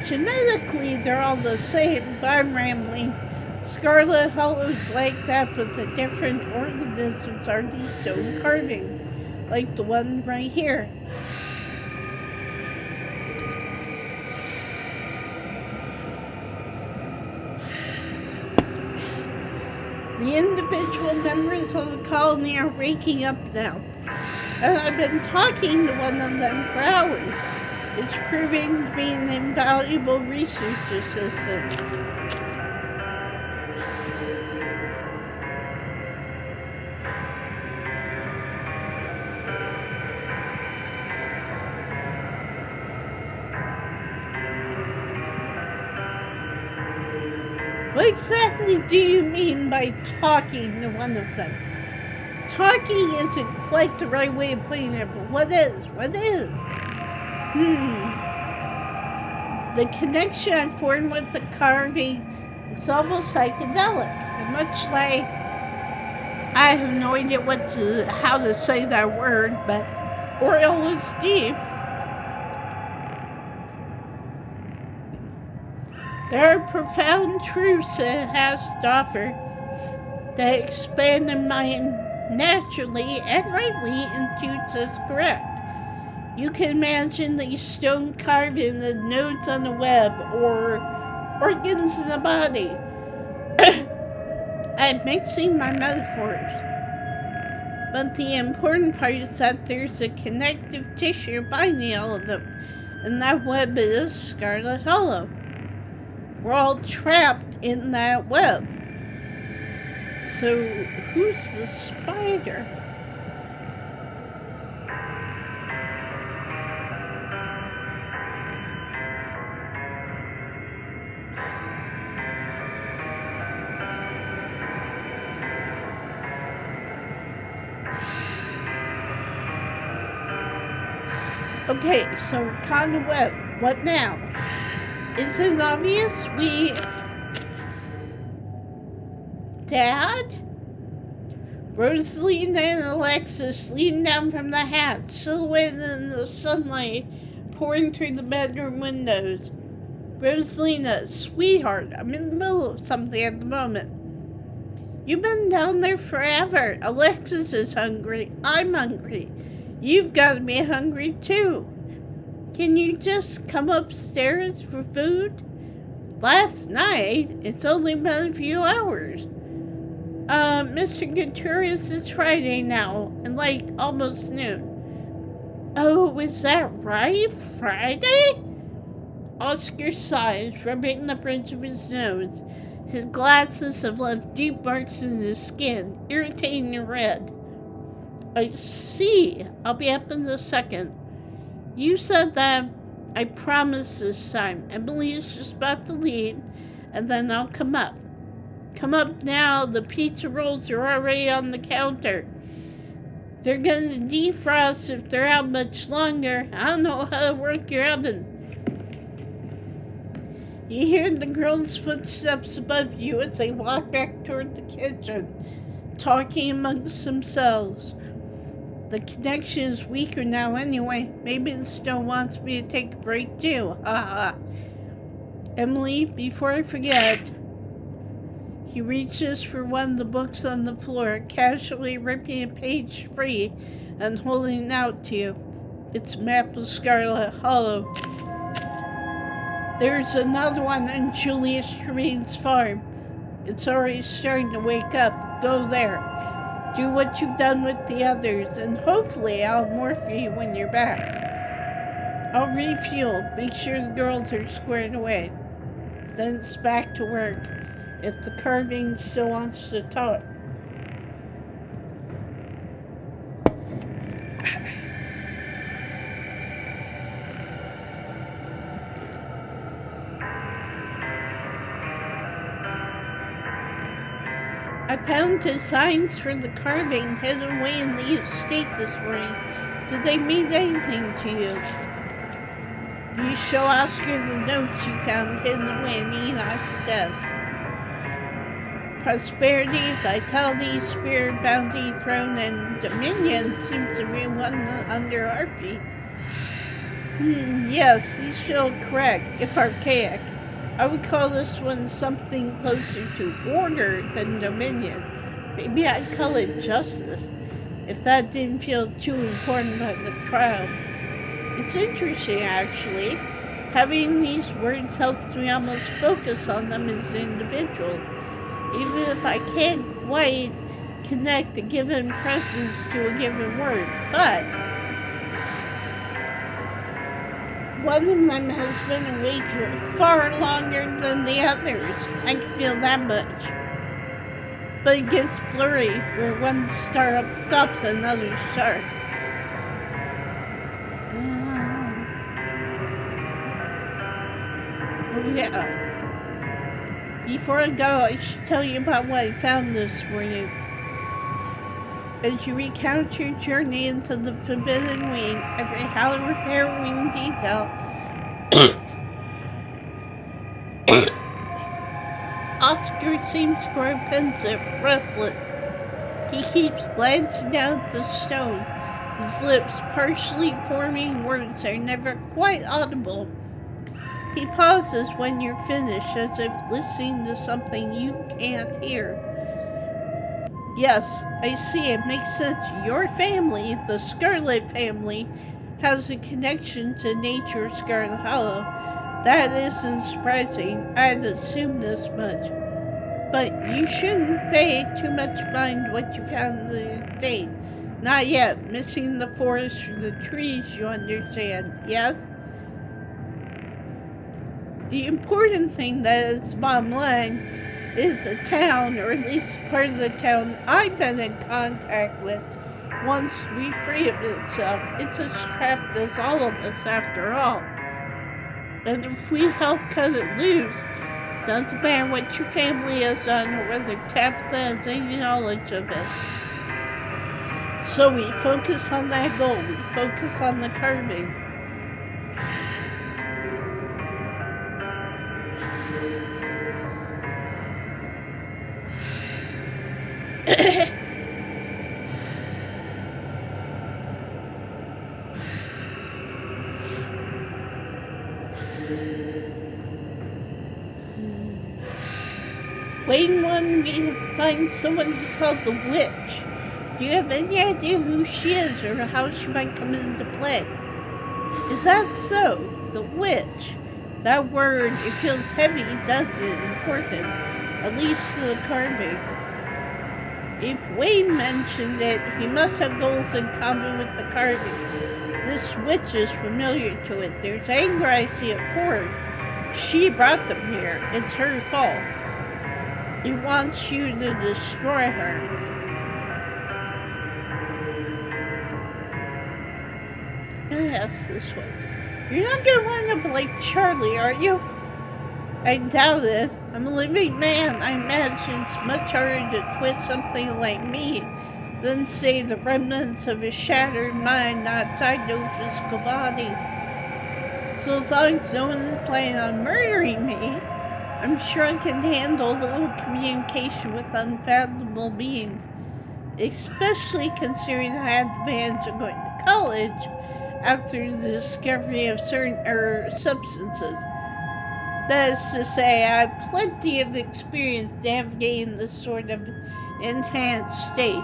Genetically, they're all the same, but I'm rambling. Scarlet Hollow's like that, but the different organisms are these stone carvings, like the one right here. The individual members of the colony are waking up now, and I've been talking to one of them for hours. It's proving to be an invaluable research assistant. What exactly do you mean by talking to one of them? Talking isn't quite the right way of putting it, but what is? What is? The connection I formed with the carving is almost psychedelic, and much like, I have no idea how to say that word, but oil is deep. There are profound truths that it has to offer that expand the mind naturally and rightly intuits as correct. You can imagine these stone carvings as nodes on the web or organs in the body. I'm mixing my metaphors. But the important part is that there's a connective tissue binding all of them, and that web is Scarlet Hollow. We're all trapped in that web. So, who's the spider? Okay, so we're caught in the web. What now? Is it obvious Dad? Rosalina and Alexis lean down from the hatch, silhouetted in the sunlight pouring through the bedroom windows. Rosalina, sweetheart, I'm in the middle of something at the moment. You've been down there forever. Alexis is hungry. I'm hungry. You've got to be hungry too. Can you just come upstairs for food? Last night, it's only been a few hours. Mr. Gutierrez, it's Friday now, and like almost noon. Oh, is that right? Friday? Oscar sighs, rubbing the bridge of his nose. His glasses have left deep marks in his skin, irritating red. I see. I'll be up in a second. You said that. I promise this time. Emily's just about to leave, and then I'll come up. Come up now. The pizza rolls are already on the counter. They're going to defrost if they're out much longer. I don't know how to work your oven. You hear the girls' footsteps above you as they walk back toward the kitchen, talking amongst themselves. The connection is weaker now anyway. Maybe the stone wants me to take a break too. Ha. Emily, before I forget. He reaches for one of the books on the floor, casually ripping a page free and holding it out to you. It's a map of Scarlet Hollow. There's another one on Julius Tremane's farm. It's already starting to wake up. Go there. Do what you've done with the others, and hopefully I'll have more for you when you're back. I'll refuel. Make sure the girls are squared away. Then it's back to work, if the carving still wants to talk. I found designs for the carving hidden away in the estate this morning. Did they mean anything to you? You show Oscar the notes you found hidden away in Enoch's desk. Prosperity, vitality, spirit, bounty, throne, and dominion seems to be one under our feet. Yes, he's still correct, if archaic. I would call this one something closer to order than dominion. Maybe I'd call it justice, if that didn't feel too important by the trial. It's interesting, actually. Having these words helps me almost focus on them as individuals, even if I can't quite connect a given presence to a given word. But one of them has been awake for far longer than the others. I can feel that much. But it gets blurry where one star stops another star. Oh yeah. Before I go, I should tell you about what I found this morning. As you recount your journey into the Forbidden Wing, every harrowing detail, Oscar seems to grow pensive, restless. He keeps glancing down at the stone, his lips partially forming words that are never quite audible. He pauses when you're finished, as if listening to something you can't hear. Yes, I see, it makes sense. Your family, the Scarlet family, has a connection to nature's Scarlet Hollow. That isn't surprising. I'd assumed as much. But you shouldn't pay too much mind to what you found in the estate. Not yet. Missing the forest or the trees, you understand, yes? The important thing, that is the bottom line, is the town, or at least part of the town I've been in contact with, wants to be free of itself. It's as trapped as all of us, after all. And if we help cut it loose, doesn't matter what your family has done or whether Tabitha has any knowledge of it. So we focus on that goal. We focus on the carving. Wayne wanted me to find someone he called the Witch. Do you have any idea who she is or how she might come into play? Is that so? The Witch. That word, it feels heavy, doesn't it? Important. At least to the carving. If Wayne mentioned it, he must have goals in common with the carving. This witch is familiar to it. There's anger I see, of course. She brought them here. It's her fault. He wants you to destroy her. Let me ask this way. You're not gonna wind up like Charlie, are you? I doubt it. I'm a living man. I imagine it's much harder to twist something like me than, say, the remnants of a shattered mind not tied to a physical body. So as long as no one is planning on murdering me, I'm sure I can handle the little communication with unfathomable beings, especially considering I had the advantage of going to college after the discovery of certain substances. That is to say, I have plenty of experience navigating this sort of enhanced state.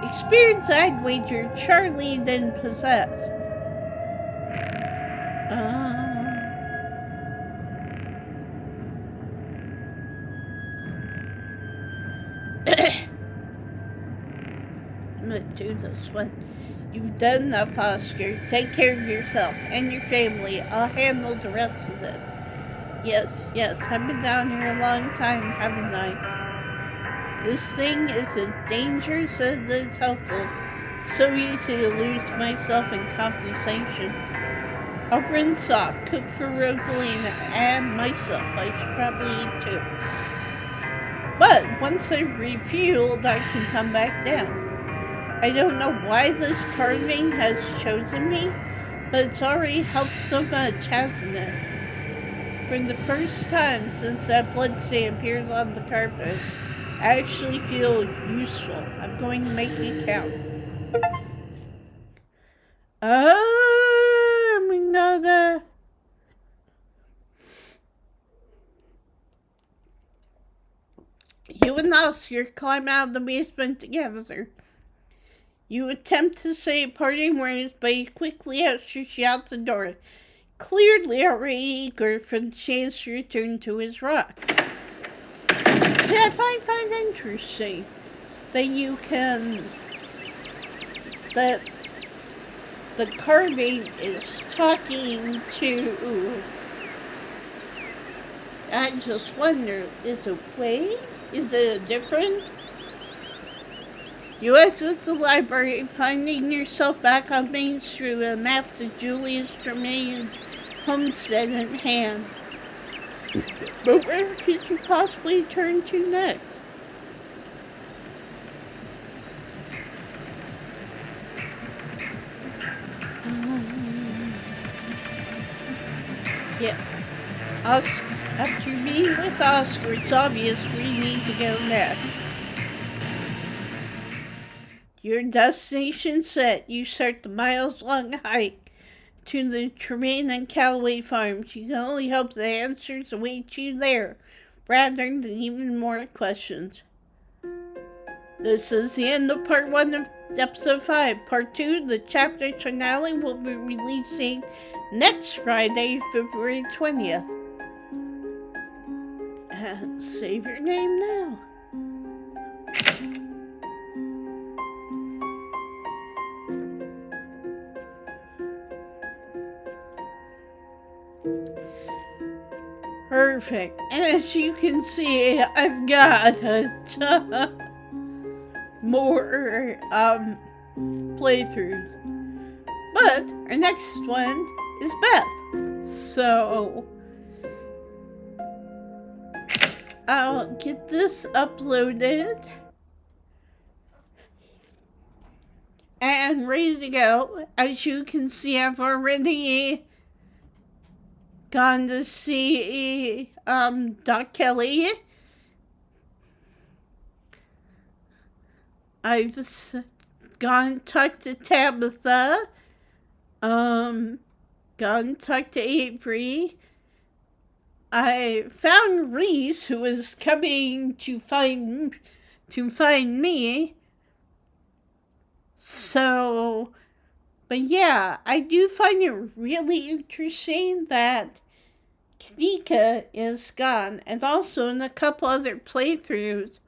Experience I'd wager Charlie didn't possess. I'm gonna do this one. You've done enough, Oscar. Take care of yourself and your family. I'll handle the rest of it. Yes, I've been down here a long time, haven't I? This thing is as dangerous as it's helpful. So easy to lose myself in conversation. I'll rinse off, cook for Rosalina and myself. I should probably eat too. But once I've refueled, I can come back down. I don't know why this carving has chosen me, but it's already helped so much, hasn't it? For the first time since that bloodstain appeared on the carpet, I actually feel useful. I'm going to make it count. Oh, we know that. You and Oscar climb out of the basement together. You attempt to say parting words, but he quickly ushers you out the door, clearly already eager for the chance to return to his rock. See, I find that interesting that you can. That the carving is talking to. I just wonder, is it way? Is it different? You exit the library, finding yourself back on Main Street with a map of Julius Tremaine's homestead in hand. But where could you possibly turn to next? Yeah. After meeting with Oscar, it's obvious we need to go next. Your destination set, you start the miles-long hike to the Tremaine and Callaway farms. You can only hope the answers await you there, rather than even more questions. This is the end of part 1 of episode 5. Part 2, the chapter finale, will be releasing next Friday, February 20th. Save your name now. Perfect. And as you can see, I've got a ton more playthroughs. But our next one is Beth. So I'll get this uploaded and ready to go. As you can see, I've already gone to see Doc Kelly. I've gone and talked to Tabitha. Gone and talked to Avery. I found Reese, who was coming to find me. So, but yeah, I do find it really interesting that Kanika is gone, and also in a couple other playthroughs,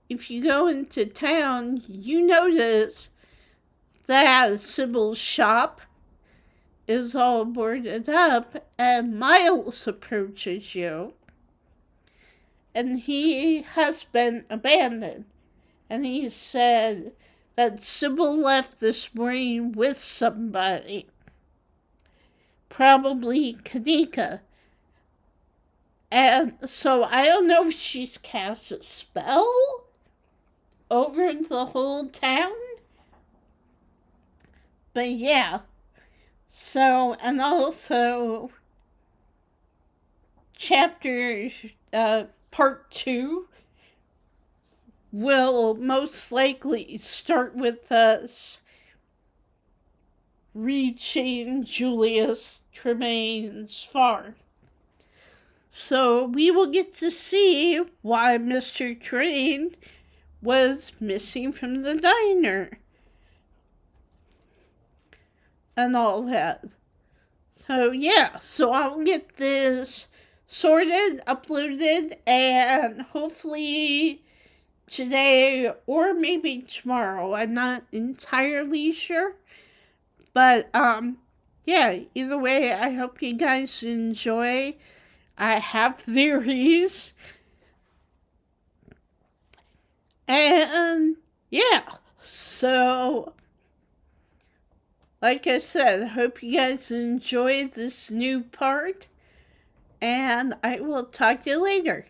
if you go into town, you notice that Sybil's shop is all boarded up, and Miles approaches you, and he has been abandoned. And he said that Sybil left this morning with somebody, probably Kanika. And so I don't know if she's cast a spell over the whole town. But yeah. So, and also, part 2 will most likely start with us reaching Julius Tremaine's farm. So we will get to see why Mr. Tremaine was missing from the diner. And all that. So yeah, so I'll get this sorted, uploaded, and hopefully today or maybe tomorrow. I'm not entirely sure. But yeah, either way, I hope you guys enjoy. I have theories. And yeah, so like I said, I hope you guys enjoyed this new part, and I will talk to you later.